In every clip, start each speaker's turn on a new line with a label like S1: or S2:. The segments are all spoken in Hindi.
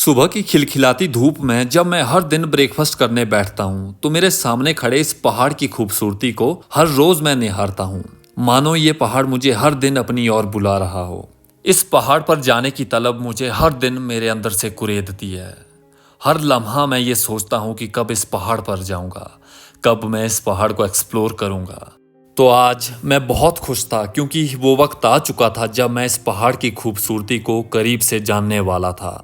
S1: सुबह की खिलखिलाती धूप में जब मैं हर दिन ब्रेकफास्ट करने बैठता हूँ तो मेरे सामने खड़े इस पहाड़ की खूबसूरती को हर रोज मैं निहारता हूँ। मानो ये पहाड़ मुझे हर दिन अपनी ओर बुला रहा हो। इस पहाड़ पर जाने की तलब मुझे हर दिन मेरे अंदर से कुरेदती है। हर लम्हा मैं ये सोचता हूँ कि कब इस पहाड़ पर जाऊँगा, कब मैं इस पहाड़ को एक्सप्लोर करूँगा। तो आज मैं बहुत खुश था क्योंकि वो वक्त आ चुका था जब मैं इस पहाड़ की खूबसूरती को करीब से जानने वाला था।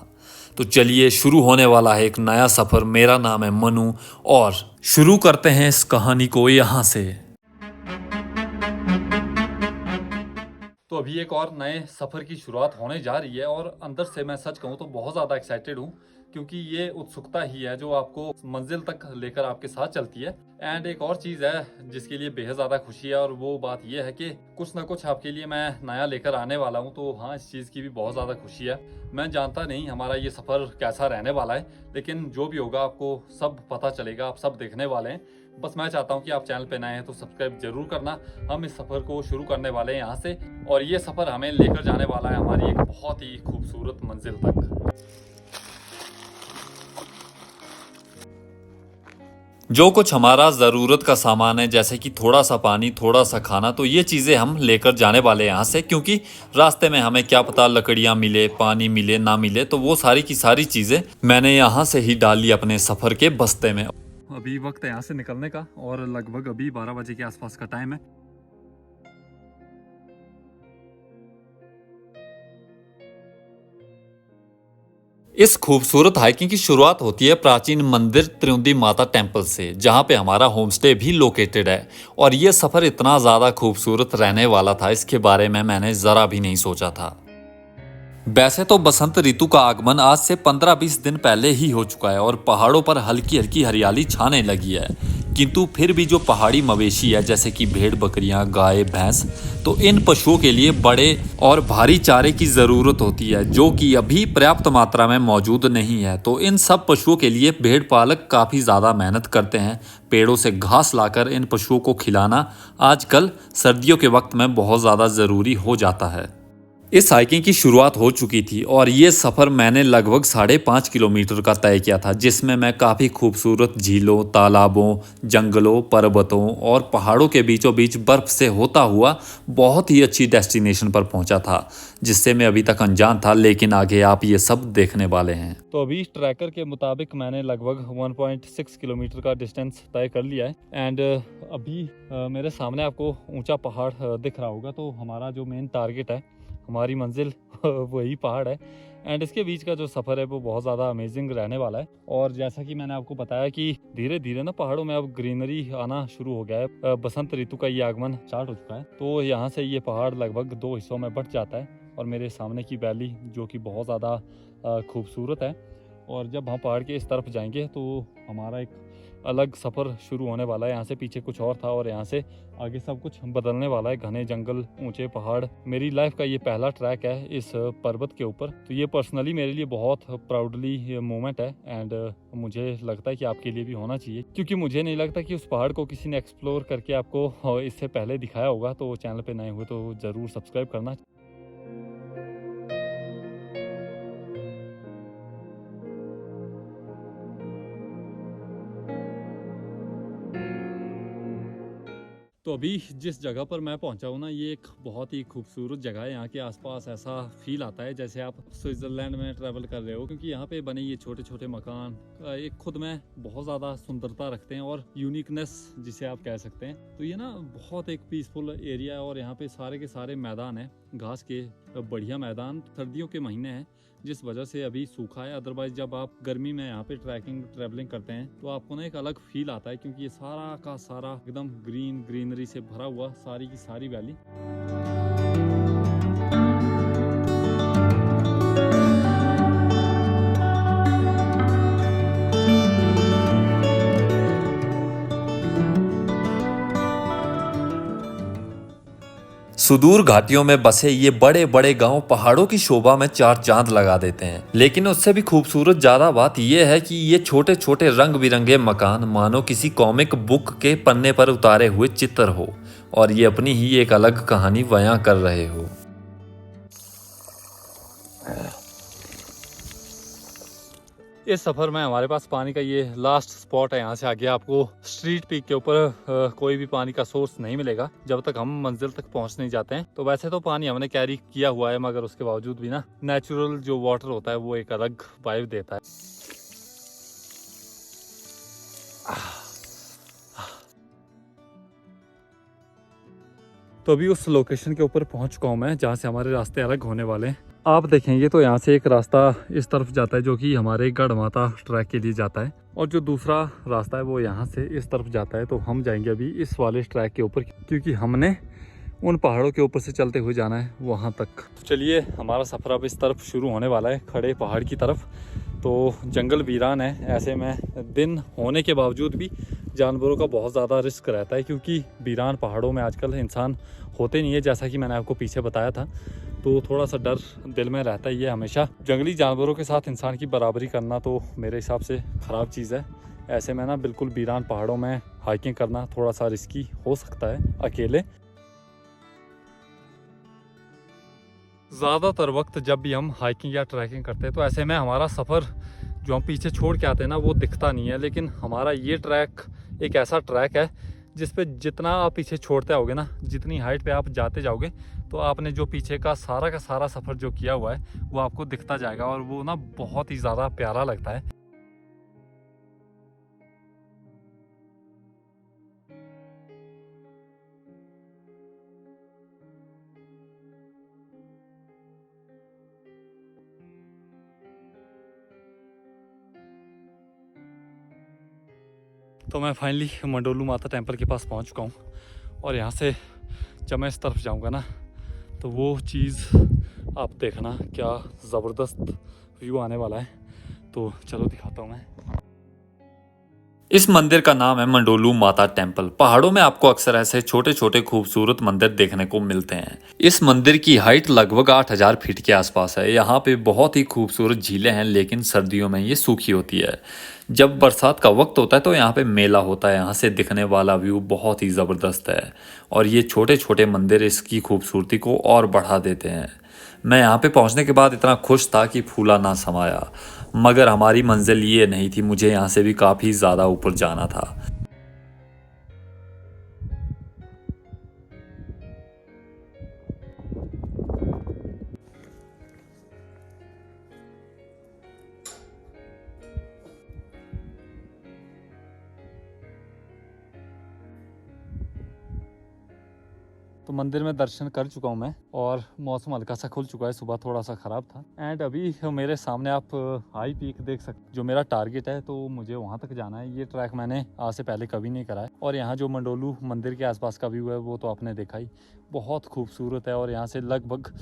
S1: तो चलिए शुरू होने वाला है एक नया सफ़र। मेरा नाम है मनु और शुरू करते हैं इस कहानी को यहाँ से। तो अभी एक और नए सफ़र की शुरुआत होने जा रही है और अंदर से मैं सच कहूँ तो बहुत ज़्यादा एक्साइटेड हूँ क्योंकि ये उत्सुकता ही है जो आपको मंजिल तक लेकर आपके साथ चलती है। एंड एक और चीज़ है जिसके लिए बेहद ज़्यादा खुशी है और वो बात ये है कि कुछ ना कुछ आपके लिए मैं नया लेकर आने वाला हूँ। तो हाँ, इस चीज़ की भी बहुत ज़्यादा खुशी है। मैं जानता नहीं हमारा ये सफ़र कैसा रहने वाला है, लेकिन जो भी होगा आपको सब पता चलेगा, आप सब देखने वाले हैं। बस मैं चाहता हूँ कि आप चैनल पे नए हैं तो सब्सक्राइब जरूर करना। हम इस सफ़र को शुरू करने वाले हैं यहाँ से और ये सफ़र हमें लेकर जाने वाला है हमारी एक बहुत ही खूबसूरत मंजिल तक। जो कुछ हमारा ज़रूरत का सामान है, जैसे कि थोड़ा सा पानी, थोड़ा सा खाना, तो ये चीज़ें हम लेकर जाने वाले हैं यहाँ से, क्योंकि रास्ते में हमें क्या पता लकड़ियाँ मिले, पानी मिले ना मिले। तो वो सारी की सारी चीज़ें मैंने यहाँ से ही डाल ली अपने सफ़र के बस्ते में। अभी वक्त है यहाँ से निकलने का और लगभग अभी 12 बजे के आसपास का टाइम है। इस खूबसूरत हाइकिंग की शुरुआत होती है प्राचीन मंदिर त्रिउंदी माता टेम्पल से, जहाँ पे हमारा होम स्टे भी लोकेटेड है। और ये सफ़र इतना ज़्यादा खूबसूरत रहने वाला था, इसके बारे में मैंने ज़रा भी नहीं सोचा था। वैसे तो बसंत ऋतु का आगमन आज से 15-20 दिन पहले ही हो चुका है और पहाड़ों पर हल्की हल्की हरियाली छाने लगी है, किंतु फिर भी जो पहाड़ी मवेशी है जैसे कि भेड़, बकरियां, गाय, भैंस, तो इन पशुओं के लिए बड़े और भारी चारे की ज़रूरत होती है जो कि अभी पर्याप्त मात्रा में मौजूद नहीं है। तो इन सब पशुओं के लिए भेड़ पालक काफ़ी ज़्यादा मेहनत करते हैं। पेड़ों से घास लाकर इन पशुओं को खिलाना आजकल सर्दियों के वक्त में बहुत ज़्यादा ज़रूरी हो जाता है। इस हाइकिंग की शुरुआत हो चुकी थी और ये सफ़र मैंने लगभग 5.5 किलोमीटर का तय किया था, जिसमें मैं काफ़ी खूबसूरत झीलों, तालाबों, जंगलों, पर्वतों और पहाड़ों के बीचों बीच बर्फ़ से होता हुआ बहुत ही अच्छी डेस्टिनेशन पर पहुंचा था, जिससे मैं अभी तक अनजान था, लेकिन आगे आप ये सब देखने वाले हैं। तो अभी ट्रैकर के मुताबिक मैंने लगभग 1.6 किलोमीटर का डिस्टेंस तय कर लिया है। एंड अभी मेरे सामने आपको ऊँचा पहाड़ दिख रहा होगा। तो हमारा जो मेन टारगेट है, हमारी मंजिल वही पहाड़ है। एंड इसके बीच का जो सफ़र है वो बहुत ज़्यादा अमेजिंग रहने वाला है। और जैसा कि मैंने आपको बताया कि धीरे धीरे ना पहाड़ों में अब ग्रीनरी आना शुरू हो गया है। बसंत ऋतु का ये आगमन स्टार्ट हो चुका है। तो यहाँ से ये पहाड़ लगभग 2 हिस्सों में बंट जाता है और मेरे सामने की वैली जो कि बहुत ज़्यादा खूबसूरत है। और जब हम पहाड़ के इस तरफ जाएंगे तो हमारा एक अलग सफ़र शुरू होने वाला है। यहाँ से पीछे कुछ और था और यहाँ से आगे सब कुछ बदलने वाला है। घने जंगल, ऊंचे पहाड़। मेरी लाइफ का ये पहला ट्रैक है इस पर्वत के ऊपर। तो ये पर्सनली मेरे लिए बहुत प्राउडली मोमेंट है। एंड मुझे लगता है कि आपके लिए भी होना चाहिए, क्योंकि मुझे नहीं लगता कि उस पहाड़ को किसी ने एक्सप्लोर करके आपको इससे पहले दिखाया होगा। तो चैनल पर नए हुए तो ज़रूर सब्सक्राइब करना। तो अभी जिस जगह पर मैं पहुंचा हूँ ना, ये एक बहुत ही खूबसूरत जगह है। यहाँ के आसपास ऐसा फील आता है जैसे आप स्विट्ज़रलैंड में ट्रैवल कर रहे हो, क्योंकि यहाँ पे बने ये छोटे छोटे मकान एक खुद में बहुत ज़्यादा सुंदरता रखते हैं और यूनिकनेस जिसे आप कह सकते हैं। तो ये ना बहुत एक पीसफुल एरिया है और यहाँ पे सारे के सारे मैदान हैं, घास के बढ़िया मैदान। सर्दियों के महीने हैं जिस वजह से अभी सूखा है। अदरवाइज जब आप गर्मी में यहाँ पे ट्रैवलिंग करते हैं तो आपको ना एक अलग फील आता है, क्योंकि ये सारा का सारा एकदम ग्रीनरी से भरा हुआ सारी की सारी वैली। सुदूर घाटियों में बसे ये बड़े बड़े गांव पहाड़ों की शोभा में चार चांद लगा देते हैं। लेकिन उससे भी खूबसूरत ज्यादा बात यह है कि ये छोटे छोटे रंग बिरंगे मकान मानो किसी कॉमिक बुक के पन्ने पर उतारे हुए चित्र हो और ये अपनी ही एक अलग कहानी बयां कर रहे हो। इस सफ़र में हमारे पास पानी का ये लास्ट स्पॉट है। यहाँ से आगे आपको स्ट्रीट पीक के ऊपर कोई भी पानी का सोर्स नहीं मिलेगा जब तक हम मंजिल तक पहुँच नहीं जाते हैं। तो वैसे तो पानी हमने कैरी किया हुआ है, मगर उसके बावजूद भी ना नेचुरल जो वाटर होता है वो एक अलग वाइब देता है। तो अभी उस लोकेशन के ऊपर पहुंच चुका हूँ मैं जहाँ से हमारे रास्ते अलग होने वाले हैं। आप देखेंगे तो यहाँ से एक रास्ता इस तरफ जाता है जो कि हमारे गढ़ माता ट्रैक के लिए जाता है, और जो दूसरा रास्ता है वो यहाँ से इस तरफ जाता है। तो हम जाएंगे अभी इस वाले ट्रैक के ऊपर, क्योंकि हमने उन पहाड़ों के ऊपर से चलते हुए जाना है वहाँ तक। तो चलिए, हमारा सफ़र अब इस तरफ शुरू होने वाला है, खड़े पहाड़ की तरफ। तो जंगल वीरान है, ऐसे में दिन होने के बावजूद भी जानवरों का बहुत ज़्यादा रिस्क रहता है, क्योंकि वीरान पहाड़ों में आजकल इंसान होते नहीं है, जैसा कि मैंने आपको पीछे बताया था। तो थोड़ा सा डर दिल में रहता ही है हमेशा। जंगली जानवरों के साथ इंसान की बराबरी करना तो मेरे हिसाब से ख़राब चीज़ है। ऐसे में ना बिल्कुल वीरान पहाड़ों में हाइकिंग करना थोड़ा सा रिस्की हो सकता है अकेले। ज़्यादातर वक्त जब भी हम हाइकिंग या ट्रैकिंग करते हैं तो ऐसे में हमारा सफ़र जो हम पीछे छोड़ के आते हैं ना वो दिखता नहीं है, लेकिन हमारा ये ट्रैक एक ऐसा ट्रैक है जिस पे जितना आप पीछे छोड़ते आओगे ना, जितनी हाइट पे आप जाते जाओगे, तो आपने जो पीछे का सारा सफ़र जो किया हुआ है वो आपको दिखता जाएगा, और वो ना बहुत ही ज़्यादा प्यारा लगता है। तो मैं फाइनली मंडोलू माता टेम्पल के पास पहुंच चुका हूं, और यहाँ से जब मैं इस तरफ जाऊंगा ना तो वो चीज़ आप देखना क्या ज़बरदस्त व्यू आने वाला है। तो चलो दिखाता हूँ मैं। इस मंदिर का नाम है मंडोलू माता टेम्पल। पहाड़ों में आपको अक्सर ऐसे छोटे छोटे खूबसूरत मंदिर देखने को मिलते हैं। इस मंदिर की हाइट लगभग 8000 फीट के आसपास है। यहाँ पे बहुत ही खूबसूरत झीलें हैं, लेकिन सर्दियों में ये सूखी होती है। जब बरसात का वक्त होता है तो यहाँ पे मेला होता है। यहाँ से दिखने वाला व्यू बहुत ही ज़बरदस्त है, और ये छोटे छोटे मंदिर इसकी खूबसूरती को और बढ़ा देते हैं। मैं यहाँ पे पहुँचने के बाद इतना खुश था कि फूला ना समाया, मगर हमारी मंजिल ये नहीं थी, मुझे यहाँ से भी काफ़ी ज़्यादा ऊपर जाना था। तो मंदिर में दर्शन कर चुका हूँ मैं, और मौसम हल्का सा खुल चुका है। सुबह थोड़ा सा ख़राब था, एंड अभी मेरे सामने आप हाई पीक देख सकते, जो मेरा टारगेट है। तो मुझे वहाँ तक जाना है। ये ट्रैक मैंने आज से पहले कभी नहीं करा है। और यहाँ जो मंडोलू मंदिर के आसपास का व्यू है वो तो आपने देखा ही, बहुत खूबसूरत है। और यहाँ से लगभग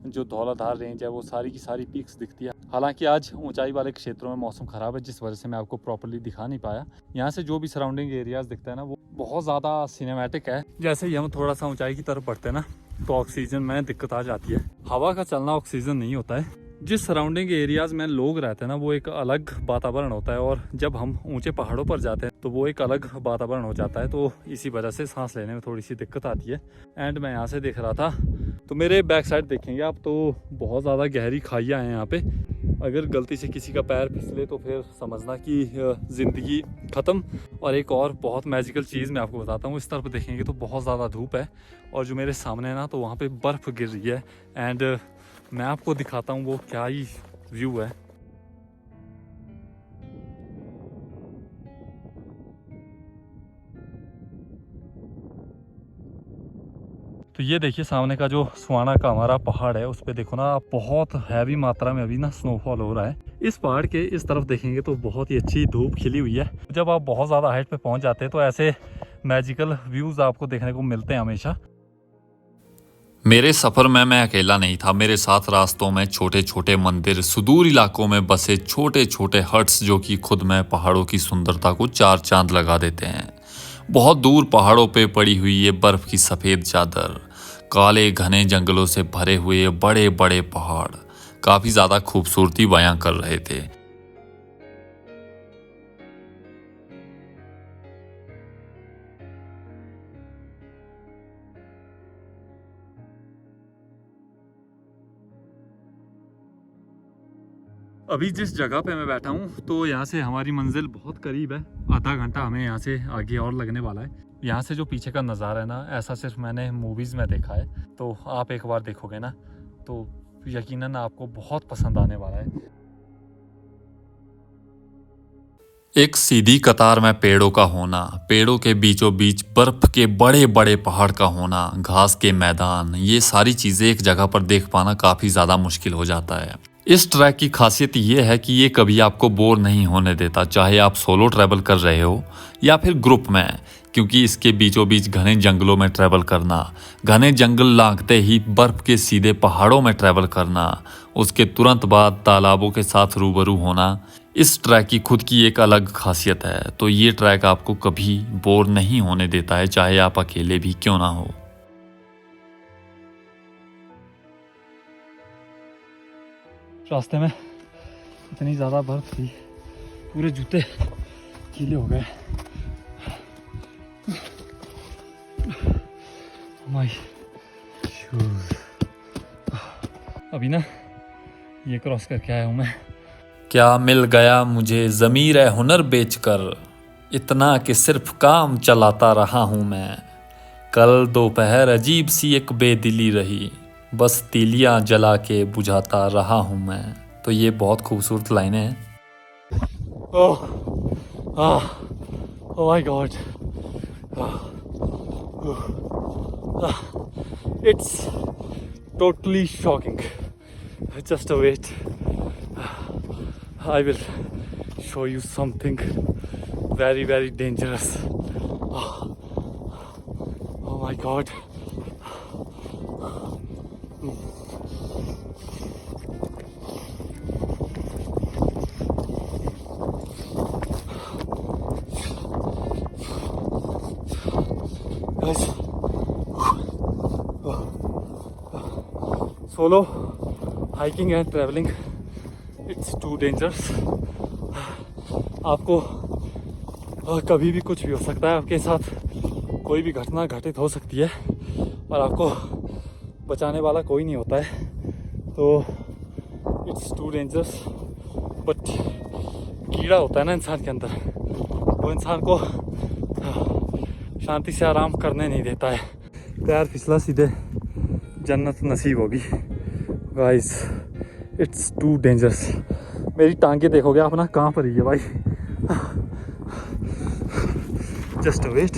S1: जो धौलाधार रेंज है वो सारी की सारी पीक्स दिखती है। हालांकि आज ऊंचाई वाले क्षेत्रों में मौसम ख़राब है, जिस वजह से मैं आपको प्रॉपर्ली दिखा नहीं पाया। यहाँ से जो भी सराउंडिंग एरियाज़ दिखता है ना वो बहुत ज़्यादा सिनेमैटिक है। जैसे ही हम थोड़ा सा ऊंचाई की तरफ बढ़ते हैं ना तो ऑक्सीजन में दिक्कत आ जाती है। हवा का चलना ऑक्सीजन नहीं होता है। जिस सराउंडिंग एरियाज़ में लोग रहते हैं ना वो एक अलग वातावरण होता है, और जब हम ऊंचे पहाड़ों पर जाते हैं तो वो एक अलग वातावरण हो जाता है। तो इसी वजह से सांस लेने में थोड़ी सी दिक्कत आती है। एंड मैं यहाँ से देख रहा था तो मेरे बैक साइड देखेंगे आप तो बहुत ज़्यादा गहरी खाइयाँ हैं यहाँ पे। अगर गलती से किसी का पैर फिसले तो फिर समझना कि ज़िंदगी ख़त्म। और एक और बहुत मैजिकल चीज़ मैं आपको बताता हूँ। इस तरफ देखेंगे तो बहुत ज़्यादा धूप है, और जो मेरे सामने है ना तो वहाँ पे बर्फ़ गिर रही है। एंड मैं आपको दिखाता हूँ वो क्या ही व्यू है। तो ये देखिए सामने का जो सुहाना का हमारा पहाड़ है, उस पे देखो ना आप, बहुत हैवी मात्रा में अभी ना स्नोफॉल हो रहा है। इस पहाड़ के इस तरफ देखेंगे तो बहुत ही अच्छी धूप खिली हुई है। जब आप बहुत ज़्यादा हाइट पे पहुंच जाते हैं तो ऐसे मैजिकल व्यूज़ आपको देखने को मिलते हैं हमेशा। मेरे सफ़र में मैं अकेला नहीं था। मेरे साथ रास्तों में छोटे छोटे मंदिर, सुदूर इलाकों में बसे छोटे छोटे हट्स, जो कि खुद में पहाड़ों की सुंदरता को चार चांद लगा देते हैं। बहुत दूर पहाड़ों पे पड़ी हुई ये बर्फ़ की सफ़ेद चादर, काले घने जंगलों से भरे हुए ये बड़े बड़े पहाड़ काफ़ी ज़्यादा खूबसूरती बयां कर रहे थे। अभी जिस जगह पे मैं बैठा हूँ तो यहाँ से हमारी मंजिल बहुत करीब है। आधा घंटा हमें यहाँ से आगे और लगने वाला है। यहाँ से जो पीछे का नज़ारा है ना, ऐसा सिर्फ मैंने मूवीज़ में देखा है। तो आप एक बार देखोगे ना तो यकीनन आपको बहुत पसंद आने वाला है। एक सीधी कतार में पेड़ों का होना, पेड़ों के बीचों बीच बर्फ के बड़े बड़े पहाड़ का होना, घास के मैदान, ये सारी चीज़ें एक जगह पर देख पाना काफ़ी ज़्यादा मुश्किल हो जाता है। इस ट्रैक की खासियत ये है कि ये कभी आपको बोर नहीं होने देता, चाहे आप सोलो ट्रैवल कर रहे हो या फिर ग्रुप में, क्योंकि इसके बीचों बीच घने जंगलों में ट्रैवल करना, घने जंगल लांघते ही बर्फ के सीधे पहाड़ों में ट्रैवल करना, उसके तुरंत बाद तालाबों के साथ रूबरू होना, इस ट्रैक की खुद की एक अलग खासियत है। तो ये ट्रैक आपको कभी बोर नहीं होने देता है, चाहे आप अकेले भी क्यों ना हो। रास्ते में इतनी ज़्यादा बर्फ थी, पूरे जूते गीले हो गए। My shoes. अभी ना ये क्रॉस करके आया हूँ मैं। क्या मिल गया मुझे ज़मीर है हुनर बेचकर, इतना कि सिर्फ काम चलाता रहा हूँ मैं। कल दोपहर अजीब सी एक बेदिली रही, बस तीलियाँ जला के बुझाता रहा हूँ मैं। तो ये बहुत खूबसूरत लाइनें हैं। Oh oh my God, it's totally shocking. Just wait, I will show you something very very dangerous. Oh my god. Guys, solo hiking and traveling, it's too dangerous. आपको कभी भी कुछ भी हो सकता है, आपके साथ कोई भी घटना घटित हो सकती है और आपको बचाने वाला कोई नहीं होता है। तो इट्स टू डेंजरस। बट कीड़ा होता है ना इंसान के अंदर, वो इंसान को शांति से आराम करने नहीं देता है। पैर फिसला सीधे जन्नत नसीब होगी। Guys, it's too dangerous. मेरी टांगे देखोगे आप ना कहाँ पर ही है भाई। Just wait.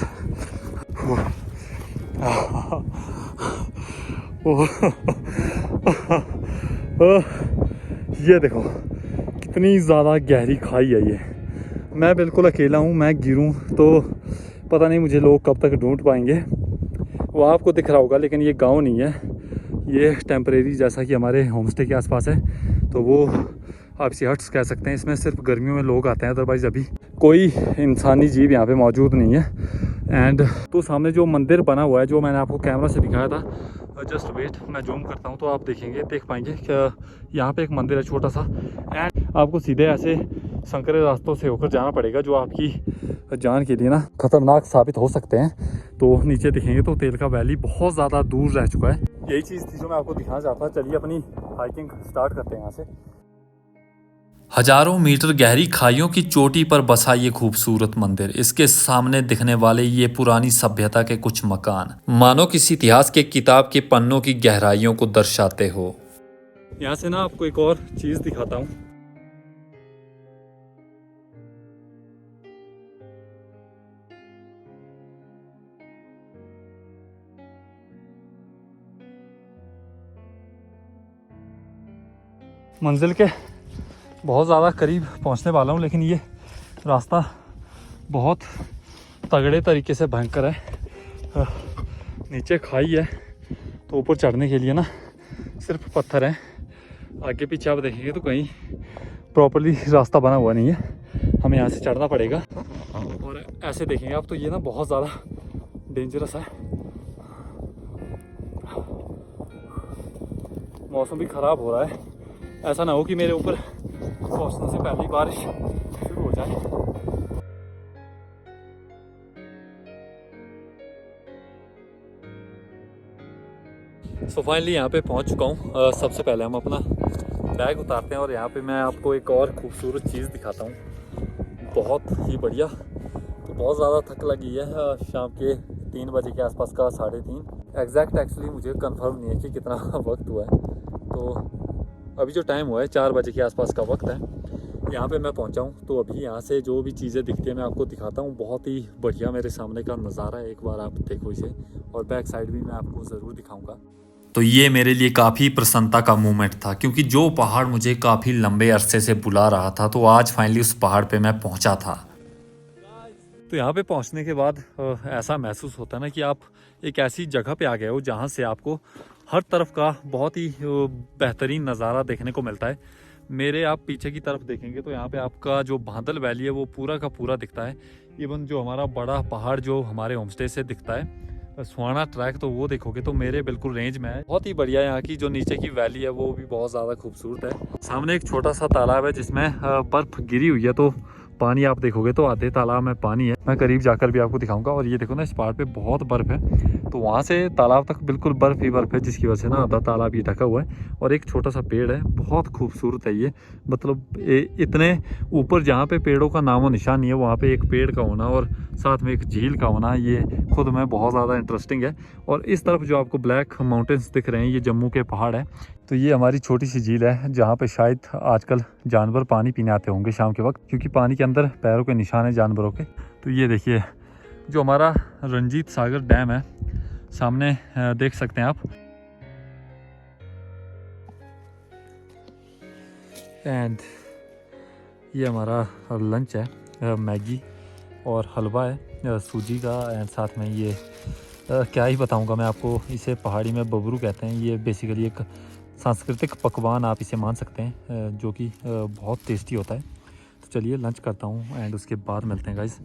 S1: ये देखो कितनी ज़्यादा गहरी खाई है ये। मैं बिल्कुल अकेला हूँ, मैं गिरूँ तो पता नहीं मुझे लोग कब तक ढूंढ पाएंगे। वो आपको दिख रहा होगा, लेकिन ये गांव नहीं है, ये टेम्परेरी जैसा कि हमारे होम स्टे के आसपास है, तो वो आप इसे हट्स कह सकते हैं। इसमें सिर्फ गर्मियों में लोग आते हैं, अदरवाइज़ अभी कोई इंसानी जीव यहाँ पे मौजूद नहीं है। एंड तो सामने जो मंदिर बना हुआ है, जो मैंने आपको कैमरा से दिखाया था, जस्ट वेट, मैं जूम करता हूँ तो आप देख पाएंगे कि यहाँ पे एक मंदिर है छोटा सा। एंड आपको सीधे ऐसे संकरे रास्तों से होकर जाना पड़ेगा, जो आपकी जान के लिए ना खतरनाक साबित हो सकते हैं। तो नीचे दिखेंगे तो तेल का वैली बहुत ज़्यादा दूर रह चुका है। यही चीज़ थी जो मैं आपको दिखाना चाहता था। चलिए अपनी हाइकिंग स्टार्ट करते हैं यहाँ से। हजारों मीटर गहरी खाइयों की चोटी पर बसा ये खूबसूरत मंदिर, इसके सामने दिखने वाले ये पुरानी सभ्यता के कुछ मकान मानो किसी इतिहास के किताब के पन्नों की गहराइयों को दर्शाते हो। यहाँ से ना आपको एक और चीज दिखाता हूँ। मंजिल के बहुत ज़्यादा करीब पहुंचने वाला हूं, लेकिन ये रास्ता बहुत तगड़े तरीके से भयंकर है। नीचे खाई है तो ऊपर चढ़ने के लिए ना सिर्फ पत्थर हैं। आगे पीछे आप देखेंगे तो कहीं प्रॉपर्ली रास्ता बना हुआ नहीं है, हमें यहाँ से चढ़ना पड़ेगा। और ऐसे देखेंगे आप तो ये ना बहुत ज़्यादा डेंजरस है। मौसम भी ख़राब हो रहा है, ऐसा ना हो कि मेरे ऊपर पहुंचने से पहले बारिश शुरू हो जाए। सो फाइनली यहाँ पे पहुंच चुका हूँ। सबसे पहले हम अपना बैग उतारते हैं और यहाँ पे मैं आपको एक और खूबसूरत चीज़ दिखाता हूँ, बहुत ही बढ़िया। तो बहुत ज़्यादा थक लगी है, शाम के 3 बजे के आसपास का, 3:30 एग्जैक्ट। एक्चुअली मुझे कंफर्म नहीं है कि कितना वक्त हुआ है, तो अभी जो टाइम हुआ है 4 बजे के आसपास का वक्त है। यहाँ पे मैं पहुँचा हूँ, तो अभी यहाँ से जो भी चीज़ें दिखती है मैं आपको दिखाता हूँ। बहुत ही बढ़िया मेरे सामने का नज़ारा है, एक बार आप देखो इसे, और बैक साइड भी मैं आपको ज़रूर दिखाऊँगा। तो ये मेरे लिए काफ़ी प्रसन्नता का मोमेंट था, क्योंकि जो पहाड़ मुझे काफ़ी लंबे अरसे से बुला रहा था, तो आज फाइनली उस पहाड़ पे मैं पहुँचा था। तो यहाँ पे पहुँचने के बाद ऐसा महसूस होता है ना कि आप एक ऐसी जगह पे आ गए हो जहाँ से आपको हर तरफ का बहुत ही बेहतरीन नज़ारा देखने को मिलता है। मेरे आप पीछे की तरफ देखेंगे तो यहाँ पे आपका जो बादल वैली है वो पूरा का पूरा दिखता है। इवन जो हमारा बड़ा पहाड़ जो हमारे होम स्टे से दिखता है, सुहाना ट्रैक, तो वो देखोगे तो मेरे बिल्कुल रेंज में है। बहुत ही बढ़िया। यहाँ की जो नीचे की वैली है वो भी बहुत ज़्यादा खूबसूरत है। सामने एक छोटा सा तालाब है जिसमें बर्फ़ गिरी हुई है, तो पानी आप देखोगे तो आधे तालाब में पानी है। मैं करीब जाकर भी आपको दिखाऊंगा। और ये देखो ना, इस पहाड़ पे बहुत बर्फ़ है, तो वहाँ से तालाब तक बिल्कुल बर्फ़ ही बर्फ़ है, जिसकी वजह से ना आधा तालाब ये ढका हुआ है। और एक छोटा सा पेड़ है, बहुत खूबसूरत है ये। मतलब इतने ऊपर जहाँ पे पेड़ों का नामो निशान नहीं है, वहाँ पे एक पेड़ का होना और साथ में एक झील का होना, ये खुद में बहुत ज़्यादा इंटरेस्टिंग है। और इस तरफ जो आपको ब्लैक माउंटेन्स दिख रहे हैं, ये जम्मू के पहाड़ हैं। तो ये हमारी छोटी सी झील है जहाँ पे शायद आजकल जानवर पानी पीने आते होंगे शाम के वक्त, क्योंकि पानी के अंदर पैरों के निशान हैं जानवरों के। तो ये देखिए जो हमारा रंजीत सागर डैम है, सामने देख सकते हैं आप। एंड ये हमारा लंच है, मैगी और हलवा है सूजी का। एंड साथ में ये क्या ही बताऊंगा मैं आपको, इसे पहाड़ी में बबरू कहते हैं। ये बेसिकली एक सांस्कृतिक पकवान आप इसे मान सकते हैं, जो कि बहुत टेस्टी होता है। तो चलिए लंच करता हूँ एंड उसके बाद मिलते हैं गाइस।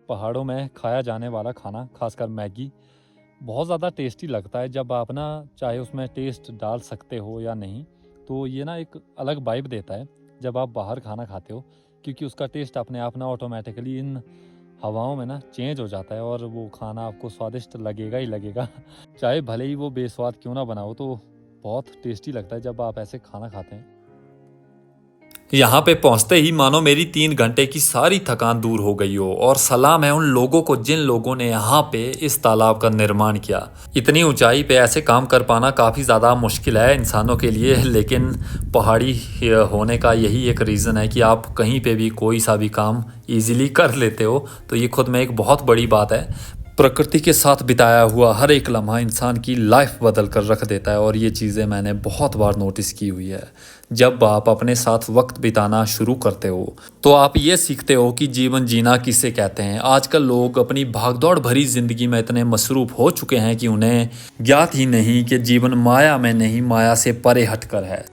S1: पहाड़ों में खाया जाने वाला खाना, खासकर मैगी, बहुत ज़्यादा टेस्टी लगता है। जब आप ना चाहे उसमें टेस्ट डाल सकते हो या नहीं, तो ये ना एक अलग वाइब देता है जब आप बाहर खाना खाते हो, क्योंकि उसका टेस्ट अपने आप ना ऑटोमेटिकली इन हवाओं में ना चेंज हो जाता है और वो खाना आपको स्वादिष्ट लगेगा ही लगेगा। चाहे भले ही वो बेस्वाद क्यों ना बना हो, तो बहुत टेस्टी लगता है जब आप ऐसे खाना खाते हैं। यहाँ पे पहुँचते ही मानो मेरी 3 घंटे की सारी थकान दूर हो गई हो। और सलाम है उन लोगों को जिन लोगों ने यहाँ पे इस तालाब का निर्माण किया। इतनी ऊंचाई पे ऐसे काम कर पाना काफ़ी ज़्यादा मुश्किल है इंसानों के लिए, लेकिन पहाड़ी होने का यही एक रीज़न है कि आप कहीं पे भी कोई सा भी काम ईजिली कर लेते हो। तो ये खुद में एक बहुत बड़ी बात है। प्रकृति के साथ बिताया हुआ हर एक लम्हा इंसान की लाइफ बदल कर रख देता है, और ये चीज़ें मैंने बहुत बार नोटिस की हुई है। जब आप अपने साथ वक्त बिताना शुरू करते हो तो आप ये सीखते हो कि जीवन जीना किसे कहते हैं। आजकल लोग अपनी भागदौड़ भरी ज़िंदगी में इतने मसरूफ़ हो चुके हैं कि उन्हें ज्ञात ही नहीं कि जीवन माया में नहीं, माया से परे हटकर है।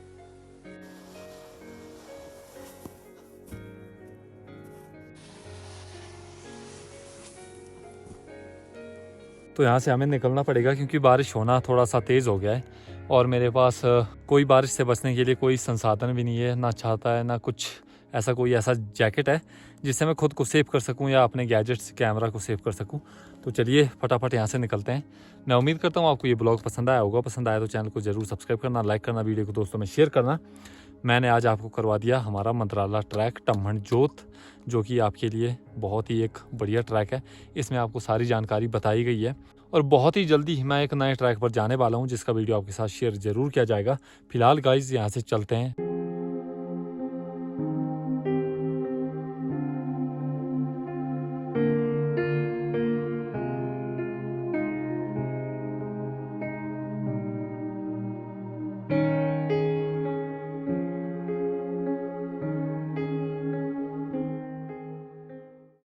S1: तो यहाँ से हमें निकलना पड़ेगा, क्योंकि बारिश होना थोड़ा सा तेज़ हो गया है और मेरे पास कोई बारिश से बचने के लिए कोई संसाधन भी नहीं है, ना छाता है, ना कुछ ऐसा कोई ऐसा जैकेट है जिससे मैं खुद को सेव कर सकूं या अपने गैजेट्स कैमरा को सेव कर सकूं। तो चलिए फटाफट यहाँ से निकलते हैं। मैं उम्मीद करता हूँ आपको ये ब्लॉग पसंद आया होगा। पसंद आया तो चैनल को ज़रूर सब्सक्राइब करना, लाइक करना, वीडियो को दोस्तों में शेयर करना। मैंने आज आपको करवा दिया हमारा मंत्राला ट्रैक टम्हन जोत, जो कि आपके लिए बहुत ही एक बढ़िया ट्रैक है। इसमें आपको सारी जानकारी बताई गई है और बहुत ही जल्दी मैं एक नए ट्रैक पर जाने वाला हूं, जिसका वीडियो आपके साथ शेयर ज़रूर किया जाएगा। फिलहाल गाइज यहाँ से चलते हैं।